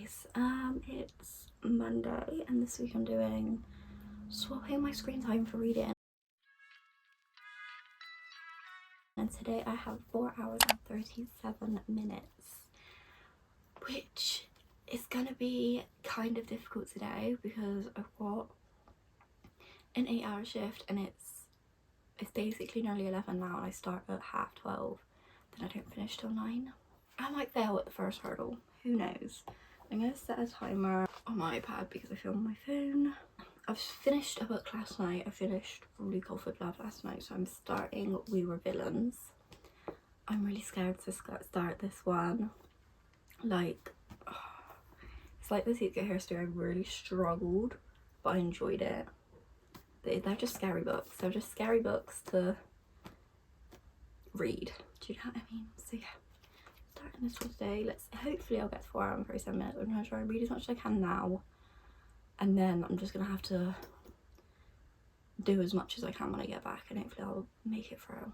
guys, it's Monday and this week I'm doing swapping my screen time for reading, and today I have 4 hours and 37 minutes, which is gonna be kind of difficult today because I've got an 8-hour shift and it's basically nearly 11 now, and I start at 12:30, then I don't finish till 9. I might fail at the first hurdle, who knows. I'm gonna set a timer on my iPad because I film on my phone. I've finished a book last night. I finished Really Cold Love last night, so I'm starting We Were Villains. I'm really scared to start this one. Like, it's like the Secret History. I really struggled, but I enjoyed it. They're just scary books. They're just scary books to read. Do you know what I mean? So yeah. Starting this one today. Hopefully I'll get to 4 hours and 37 minutes. I'm gonna try and read as much as I can now, and then I'm just gonna have to do as much as I can when I get back, and hopefully I'll make it through.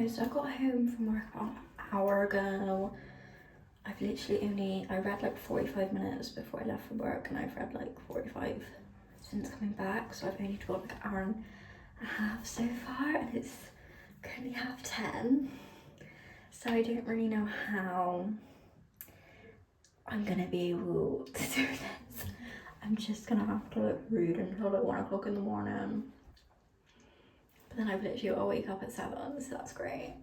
So I got home from work about an hour ago. I've literally I read like 45 minutes before I left for work, and I've read like 45 since coming back, so I've only got like an hour and a half so far, and it's currently 10:30, so I don't really know how I'm gonna be able to do this. I'm just gonna have to like read until like 1 o'clock in the morning, but then I've literally got to wake up at 7, so that's great.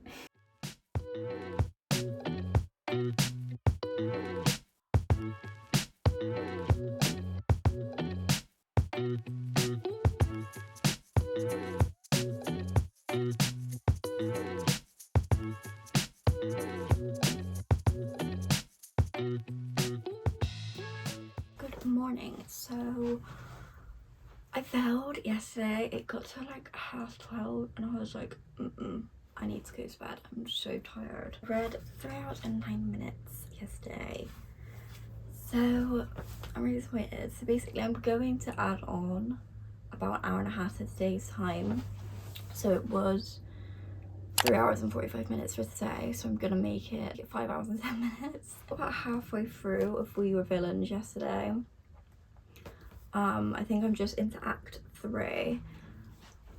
Good morning. So I failed yesterday. It got to like 12:30 and I was like, I need to go to bed. I'm so tired. I read 3 hours and 9 minutes yesterday, so I'm really disappointed. So basically I'm going to add on about an hour and a half to today's time, so it was 3 hours and 45 minutes for today, so I'm gonna make it 5 hours and 10 minutes. About halfway through of We Were Villains yesterday. I think I'm just into act 3.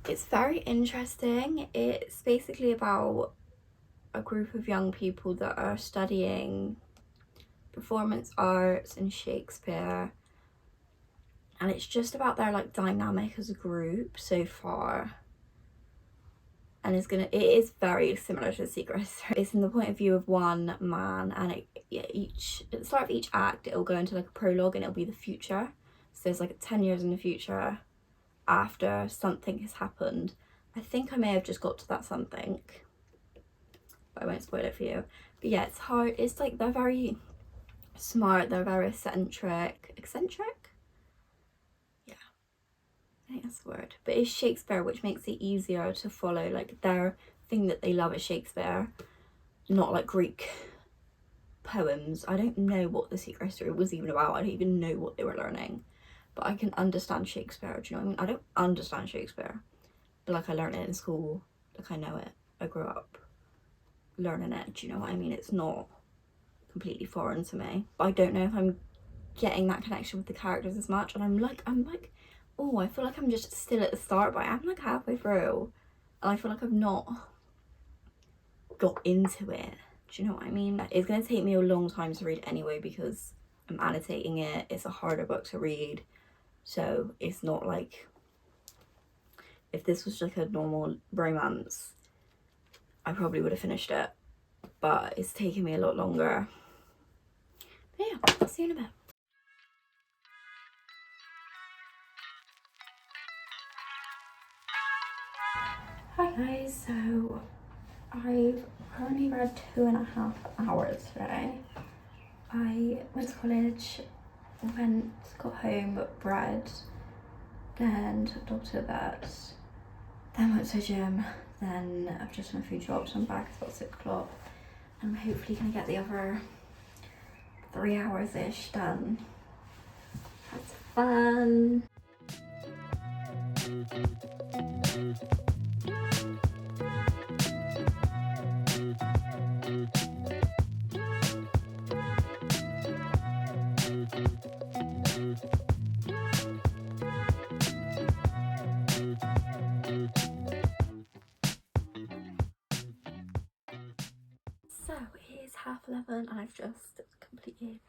It's very interesting. It's basically about a group of young people that are studying performance arts and Shakespeare, and it's just about their like dynamic as a group so far. And it is very similar to The Secret History. It's in the point of view of one man, and at the start of each act it'll go into like a prologue, and it'll be the future. So there's like 10 years in the future after something has happened. I think I may have just got to that something, but I won't spoil it for you. But yeah, it's hard. It's like they're very smart, they're very eccentric. Yeah, I think that's the word. But it's Shakespeare, which makes it easier to follow. Like, their thing that they love is Shakespeare, not like Greek poems. I don't know what The Secret History was even about. I don't even know what they were learning, but I can understand Shakespeare. Do you know what I mean? I don't understand Shakespeare, but like I learned it in school. Like, I know it. I grew up learning it. Do you know what I mean? It's not completely foreign to me. But I don't know if I'm getting that connection with the characters as much, and I'm like, oh, I feel like I'm just still at the start, but I'm like halfway through, and I feel like I've not got into it. Do you know what I mean? It's gonna take me a long time to read anyway because I'm annotating it. It's a harder book to read, so it's not like, if this was like a normal romance, I probably would have finished it, but it's taking me a lot longer. But yeah, I'll see you in a bit. Hi guys, so I've currently read 2.5 hours today. I went to college got home, bread, then took dog to bed, then went to the gym, then I've just done a few jobs. I'm back, it's about 6 o'clock. I'm hopefully gonna get the other 3 hours-ish done. That's fun. So it is 11:30 and I've just completed,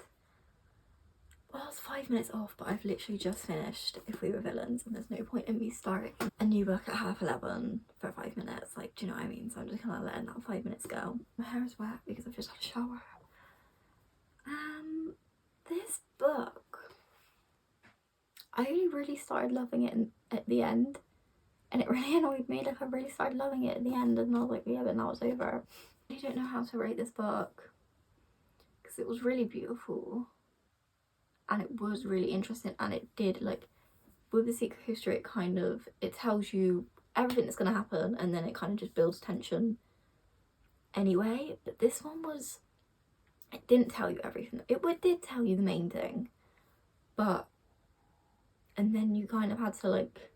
well, I was 5 minutes off, but I've literally just finished If We Were Villains, and there's no point in me starting a new book at 11:30 for 5 minutes, like, do you know what I mean? So I'm just kind of letting that 5 minutes go. My hair is wet because I've just had a shower. This book, I only really started loving it at the end, and it really annoyed me. Like, I really started loving it at the end and I was like, yeah, but now it's over. I don't know how to rate this book because it was really beautiful and it was really interesting, and it did, like, with The Secret History, it tells you everything that's going to happen and then it kind of just builds tension anyway. But this one it didn't tell you everything. It did tell you the main thing, and then you kind of had to, like,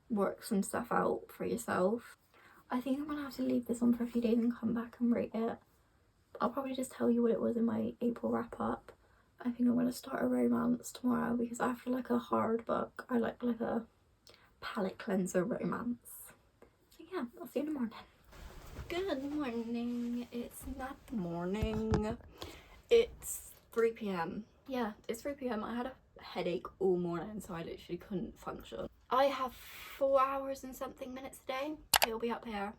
work some stuff out for yourself. I think I'm gonna have to leave this on for a few days and come back and rate it. I'll probably just tell you what it was in my April wrap up. I think I'm gonna start a romance tomorrow because after, like, a hard book, I like a palette cleanser romance. So yeah, I'll see you in the morning. Good morning. It's not the morning. It's 3 p.m. Yeah, it's 3 p.m. I had a headache all morning, so I literally couldn't function. I have 4 hours and something minutes today. It'll be up here.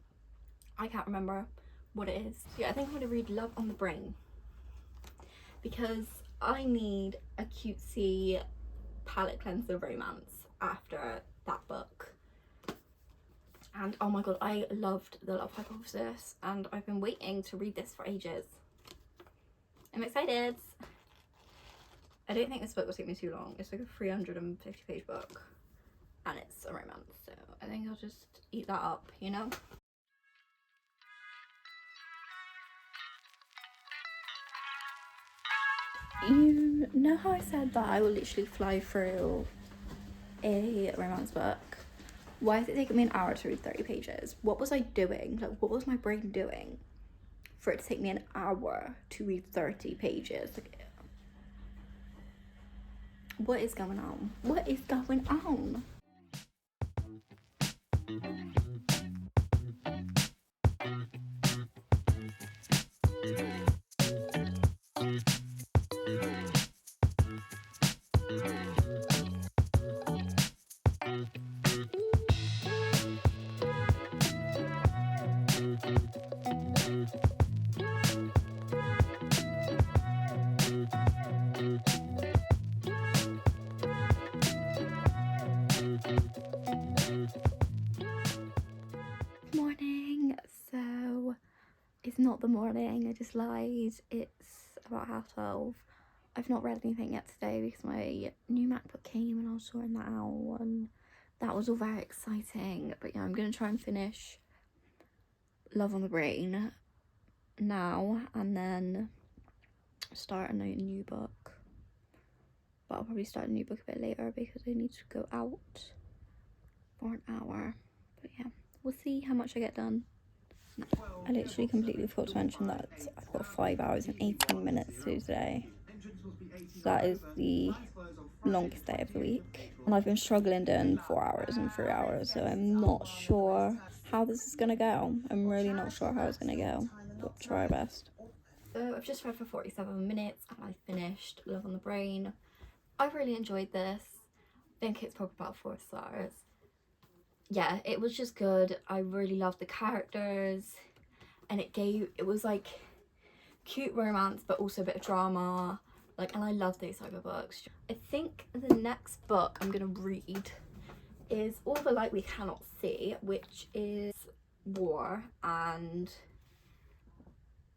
I can't remember what it is. Yeah, I think I'm gonna read Love on the Brain because I need a cutesy palette cleanser romance after that book. And oh my god, I loved The Love Hypothesis and I've been waiting to read this for ages. I'm excited. I don't think this book will take me too long. It's like a 350 page book and it's a romance, so I think I'll just eat that up, you know? You know how I said that I will literally fly through a romance book? Why is it taking me an hour to read 30 pages? What was I doing? Like, what was my brain doing for it to take me an hour to read 30 pages? Like, what is going on? What is going on? Morning. So it's not the morning, I just lied. It's about 12:30. I've not read anything yet today because my new MacBook came and I was sorting that out and that was all very exciting. But yeah, I'm gonna try and finish Love on the Brain now and then start a new book. But I'll probably start a new book a bit later because I need to go out for an hour. But yeah, we'll see how much I get done. I literally completely forgot to mention that I've got 5 hours and 18 minutes to do today. So that is the longest day of the week. And I've been struggling doing 4 hours and 3 hours, so I'm not sure how this is gonna go. I'm really not sure how it's gonna go, but try our best. So I've just read for 47 minutes and I finished Love on the Brain. I really enjoyed this. I think it's probably about 4 stars. Yeah, it was just good. I really loved the characters and it was like cute romance but also a bit of drama, like, and I love those type of books. I think the next book I'm gonna read is All the Light We Cannot See, which is war, and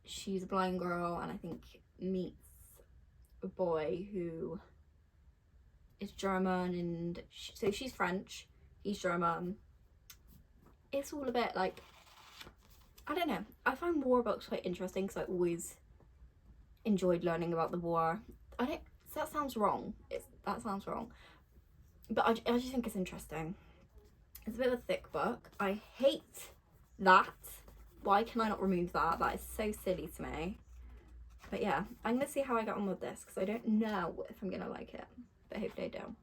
she's a blind girl and I think meets a boy who is German, and so she's French, he's German. It's all a bit like, I don't know, I find war books quite interesting because I always enjoyed learning about the war. That sounds wrong, that sounds wrong, but I just think it's interesting. It's a bit of a thick book. I hate that. Why can I not remove that? That is so silly to me. But yeah, I'm gonna see how I get on with this because I don't know if I'm gonna like it, but hopefully I do.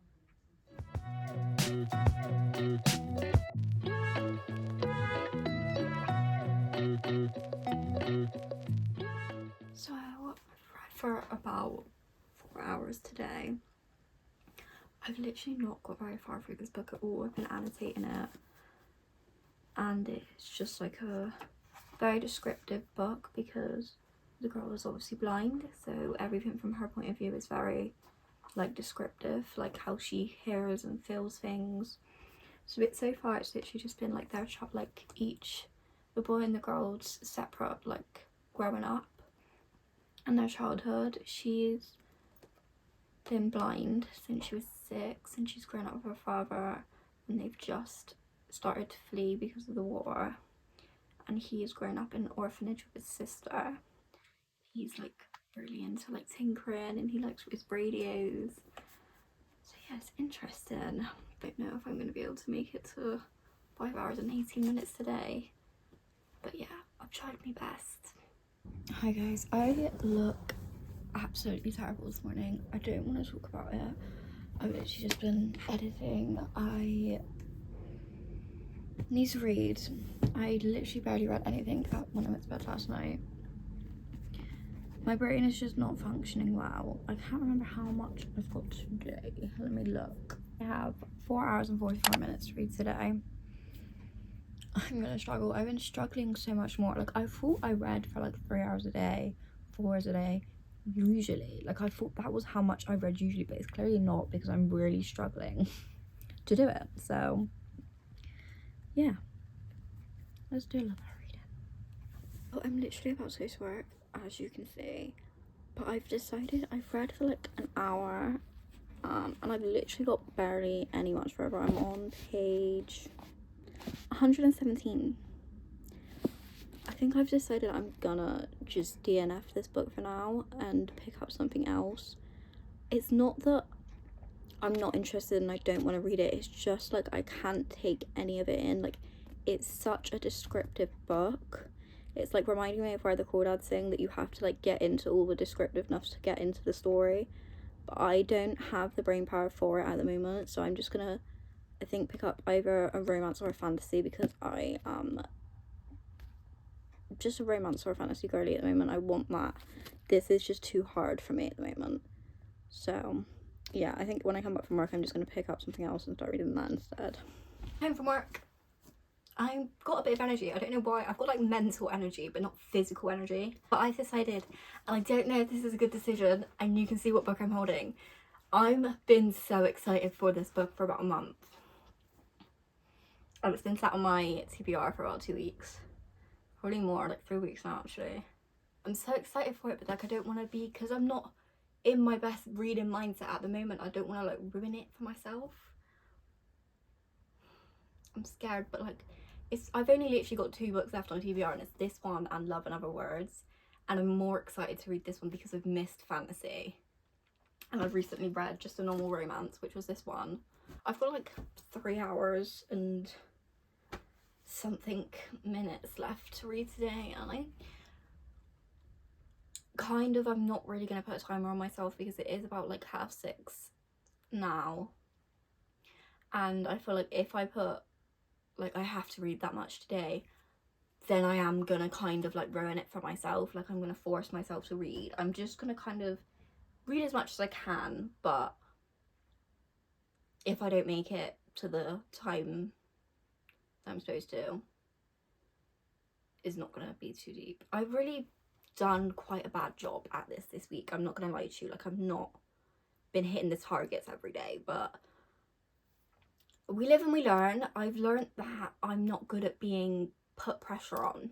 So I've read for about 4 hours today. I've literally not got very far through this book at all. I've been annotating it, and it's just like a very descriptive book because the girl is obviously blind, so everything from her point of view is very like descriptive, like how she hears and feels things. So far it's literally just been like their child, like each, the boy and the girl's separate, like growing up and their childhood. She's been blind since she was 6, and she's grown up with her father, and they've just started to flee because of the war, and he has grown up in an orphanage with his sister. He's like really into like tinkering, and he likes his radios. So yeah, it's interesting. Don't know if I'm going to be able to make it to 5 hours and 18 minutes today, but yeah, I've tried my best. Hi guys, I look absolutely terrible this morning. I don't want to talk about it. I've literally just been editing. I need to read. I literally barely read anything when I went to bed last night. My brain is just not functioning well. I can't remember how much I've got today. Let me look. I have 4 hours and 44 minutes to read today. I'm gonna struggle. I've been struggling so much more. Like, I thought I read for like 3 hours a day, 4 hours a day, usually. Like, I thought that was how much I read usually, but it's clearly not because I'm really struggling to do it. So, yeah. Let's do a little bit of reading. Oh, I'm literally about to go to work, as you can see. But I've decided I've read for like an hour, and I've literally got barely any much further. I'm on page 117. I think I've decided I'm gonna just DNF this book for now and pick up something else. It's not that I'm not interested and I don't want to read it, it's just like I can't take any of it in. Like, it's such a descriptive book. It's like reminding me of where the Crawdads sing, that you have to like get into all the descriptiveness to get into the story, but I don't have the brain power for it at the moment. So I'm just gonna, I think, pick up either a romance or a fantasy, because I just a romance or a fantasy girly at the moment. I want that. This is just too hard for me at the moment. So yeah, I think when I come back from work I'm just going to pick up something else and start reading that instead. Home from work. I've got a bit of energy. I don't know why. I've got like mental energy but not physical energy. But I've decided, and I don't know if this is a good decision, and you can see what book I'm holding. I've been so excited for this book for about a month. It's been sat on my TBR for about 2 weeks. Probably more, like 3 weeks now actually. I'm so excited for it, but like I don't want to be, because I'm not in my best reading mindset at the moment, I don't want to like ruin it for myself. I'm scared, but like I've only literally got 2 books left on TBR, and it's this one and Love and Other Words, and I'm more excited to read this one because I've missed fantasy, and I've recently read just a normal romance, which was this one. I've got like 3 hours and something minutes left to read today, and I'm not really going to put a timer on myself because it is about like 6:30 now, and I feel like if I put like I have to read that much today, then I am gonna kind of like ruin it for myself. Like, I'm gonna force myself to read. I'm just gonna kind of read as much as I can, but if I don't make it to the time that I'm supposed to, it's not gonna be too deep. I've really done quite a bad job at this week. I'm not gonna lie to you. Like, I've not been hitting the targets every day, but we live and we learn. I've learned that I'm not good at being put pressure on.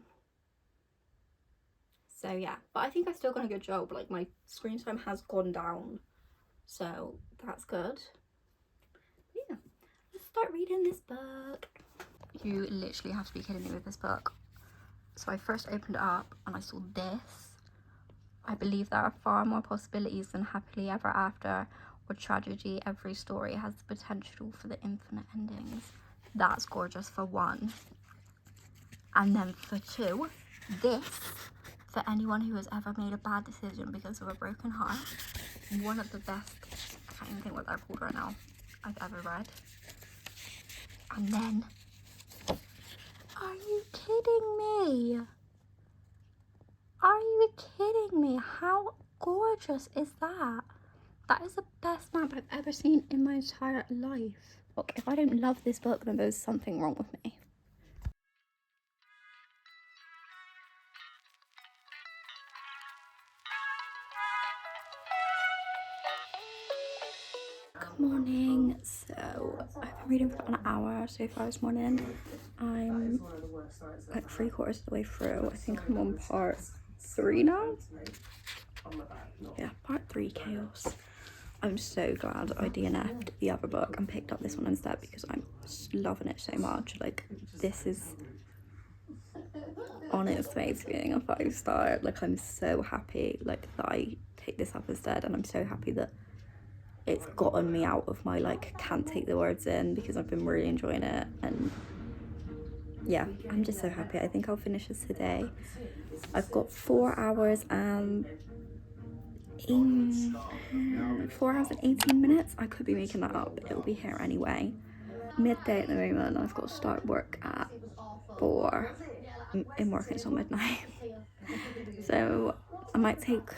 So yeah, but I think I've still done a good job. Like, my screen time has gone down, so that's good. start reading this book. You literally have to be kidding me with this book. So I first opened it up and I saw this. I believe there are far more possibilities than happily ever after or tragedy. Every story has the potential for the infinite endings. That's gorgeous for one. And then for two, this, for anyone who has ever made a bad decision because of a broken heart, one of the best, I can't even think what they're called right now, I've ever read. And then, are you kidding me? Are you kidding me? How gorgeous is that? That is the best map I've ever seen in my entire life. Look, if I don't love this book, then there's something wrong with me. Good morning. So I've been reading for about an hour so far this morning. I'm like 3/4 of the way through. I think I'm on part 3 now. Yeah, part 3, Chaos. I'm so glad I DNF'd the other book and picked up this one instead because I'm loving it so much. Like, this is on its way to being a 5-star. Like, I'm so happy like that I picked this up instead, and I'm so happy that it's gotten me out of my like can't take the words in, because I've been really enjoying it. And yeah, I'm just so happy. I think I'll finish this today. I've got 4 hours and 4 hours and 18 minutes. I could be making that up, it'll be here anyway. Midday at the moment, I've got to start work at 4. I'm working until midnight. So I might take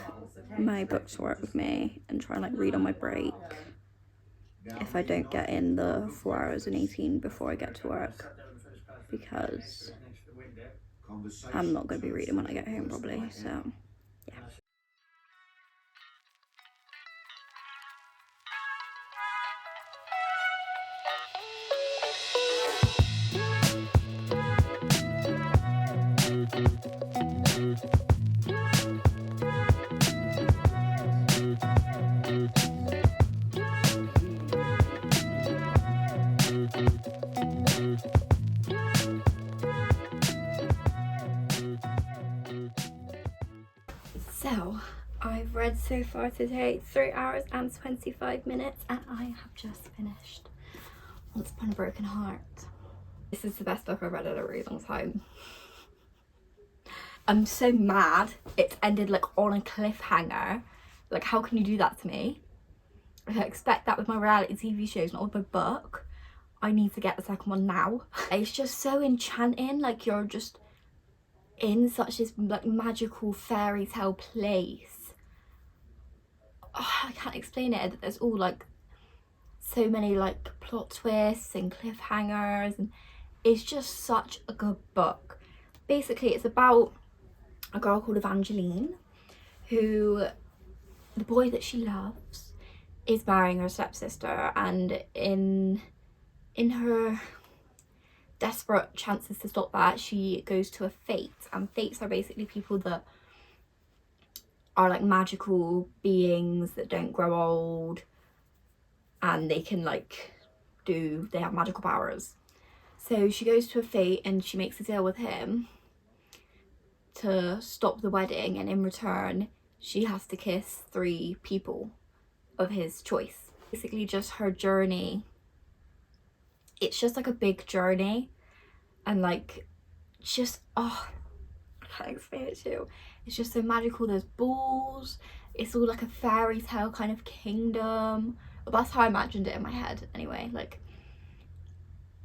my book to work with me and try and like read on my break if I don't get in the 4 hours and 18 before I get to work, because I'm not going to be reading when I get home probably. So yeah. So I've read so far today 3 hours and 25 minutes and I have just finished Once Upon a Broken Heart. This is the best book I've read in a really long time. I'm so mad it's ended like on a cliffhanger. Like, how can you do that to me? I expect that with my reality TV shows, not with my book. I need to get the second one now. It's just so enchanting, like you're just in such this like magical fairy tale place. Oh, I can't explain it. There's all like so many like plot twists and cliffhangers, and it's just such a good book. Basically, it's about a girl called Evangeline who, the boy that she loves is marrying her stepsister, and in her desperate chances to stop that, she goes to a fete. And fates are basically people that are like magical beings that don't grow old, and they can like they have magical powers. So she goes to a fete and she makes a deal with him to stop the wedding, and in return she has to kiss 3 people of his choice. Basically just her journey. It's just like a big journey, and like just I can't explain it to you. It's just so magical. There's balls, it's all like a fairy tale kind of kingdom. Well, that's how I imagined it in my head anyway. Like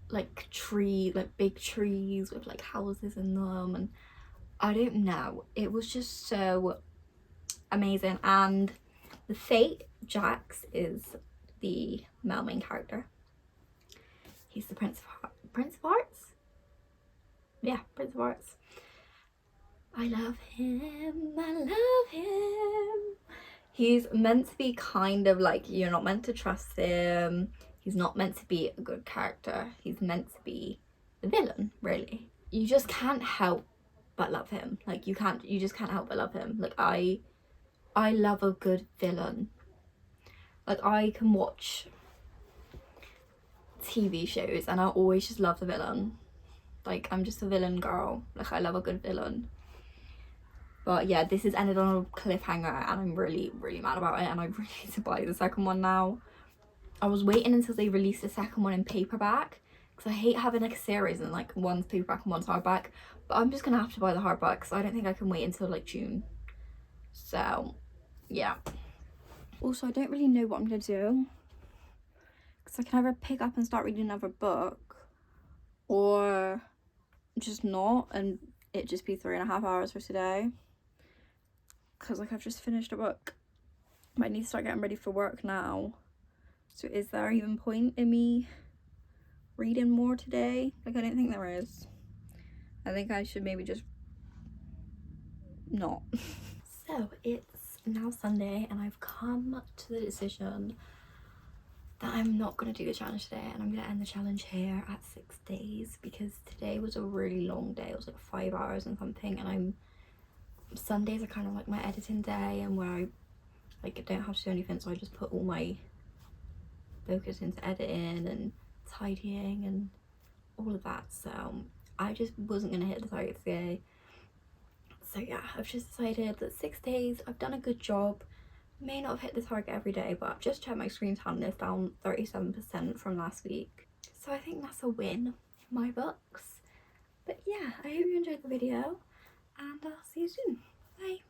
big trees with like houses in them, and I don't know, it was just so amazing. And the fate, Jax, is the male main character. He's the Prince of Hearts? Yeah, Prince of Hearts. I love him, I love him. He's meant to be kind of like, you're not meant to trust him. He's not meant to be a good character. He's meant to be the villain, really. You just can't help but love him. Like, you just can't help but love him. Like, I love a good villain. Like, I can watch TV shows, and I always just love the villain. Like, I'm just a villain girl. Like, I love a good villain. But yeah, this has ended on a cliffhanger, and I'm really, really mad about it, and I really need to buy the second one now. I was waiting until they released the second one in paperback, because I hate having like a series and like one's paperback and one's hardback. But I'm just gonna have to buy the hardback, because I don't think I can wait until like June. So yeah. Also, I don't really know what I'm gonna do, because I can either pick up and start reading another book, or just not, and it just be 3.5 hours for today. Because like I've just finished a book, but I need to start getting ready for work now. So is there even point in me reading more today? Like, I don't think there is. I think I should maybe just not. So it's now Sunday, and I've come to the decision that I'm not going to do the challenge today, and I'm going to end the challenge here at 6 days, because today was a really long day. It was like 5 hours and something, and Sundays are kind of like my editing day, and where I like don't have to do anything, so I just put all my focus into editing and tidying and all of that. So I just wasn't going to hit the target today. So yeah, I've just decided that 6 days, I've done a good job. May not have hit the target every day, but I've just checked my screen time, it's down 37% from last week. So I think that's a win in my books. But yeah, I hope you enjoyed the video, and I'll see you soon. Bye.